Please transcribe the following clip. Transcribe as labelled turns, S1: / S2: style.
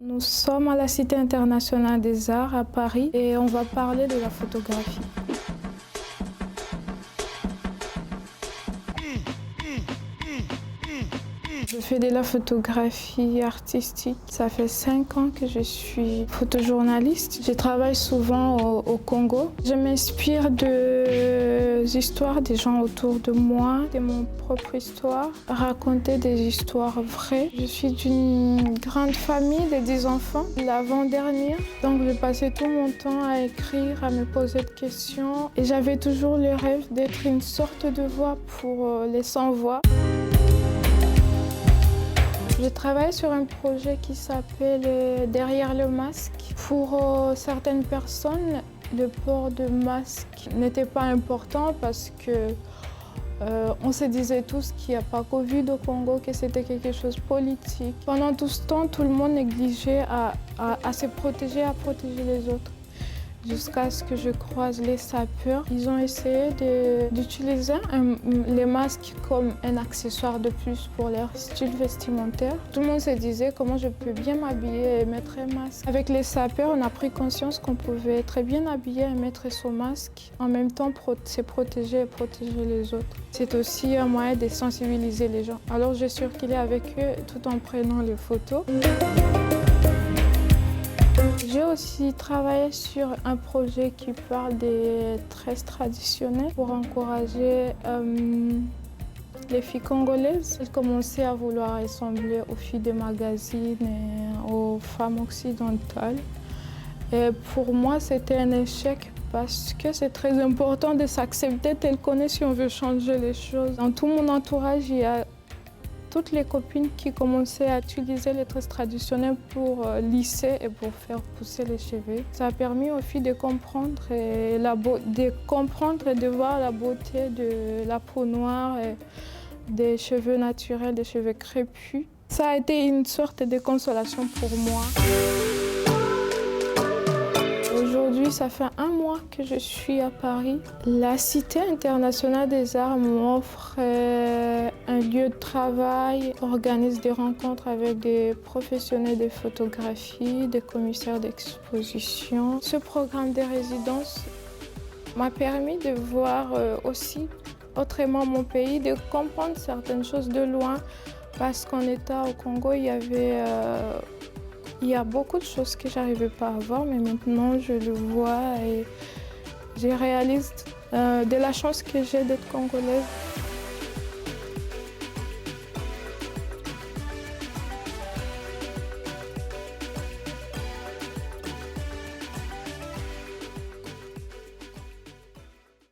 S1: Nous sommes à la Cité internationale des arts à Paris et on va parler de la photographie. Je fais de la photographie artistique. Ça fait 5 ans que je suis photojournaliste. Je travaille souvent au Congo. Je m'inspire des histoires des gens autour de moi, de mon propre histoire, raconter des histoires vraies. Je suis d'une grande famille de 10 enfants, l'avant-dernière. Donc je passais tout mon temps à écrire, à me poser des questions. Et j'avais toujours le rêve d'être une sorte de voix pour les sans-voix. Je travaille sur un projet qui s'appelle Derrière le masque. Pour certaines personnes, le port de masque n'était pas important parce que on se disait tous qu'il n'y a pas Covid au Congo, que c'était quelque chose de politique. Pendant tout ce temps, tout le monde négligeait à se protéger, à protéger les autres. Jusqu'à ce que je croise les sapeurs. Ils ont essayé d'utiliser les masques comme un accessoire de plus pour leur style vestimentaire. Tout le monde se disait comment je peux bien m'habiller et mettre un masque. Avec les sapeurs, on a pris conscience qu'on pouvait très bien habiller et mettre son masque, en même temps se protéger et protéger les autres. C'est aussi un moyen de sensibiliser les gens. Alors j'ai circulé avec eux tout en prenant les photos. J'ai aussi travaillé sur un projet qui parle des tresses traditionnelles pour encourager les filles congolaises. Elles commençaient à vouloir ressembler aux filles des magazines et aux femmes occidentales. Et pour moi, c'était un échec parce que c'est très important de s'accepter tel qu'on est si on veut changer les choses. Dans tout mon entourage, il y a toutes les copines qui commençaient à utiliser les tresses traditionnelles pour lisser et pour faire pousser les cheveux. Ça a permis aux filles de comprendre et de voir la beauté de la peau noire et des cheveux naturels, des cheveux crépus. Ça a été une sorte de consolation pour moi. Aujourd'hui, ça fait 1 mois que je suis à Paris. La Cité internationale des arts m'offre un lieu de travail, organise des rencontres avec des professionnels de photographie, des commissaires d'exposition. Ce programme de résidence m'a permis de voir aussi autrement mon pays, de comprendre certaines choses de loin, parce qu'en état au Congo, il y a beaucoup de choses que je n'arrivais pas à voir, mais maintenant je le vois et je réalise de la chance que j'ai d'être congolaise.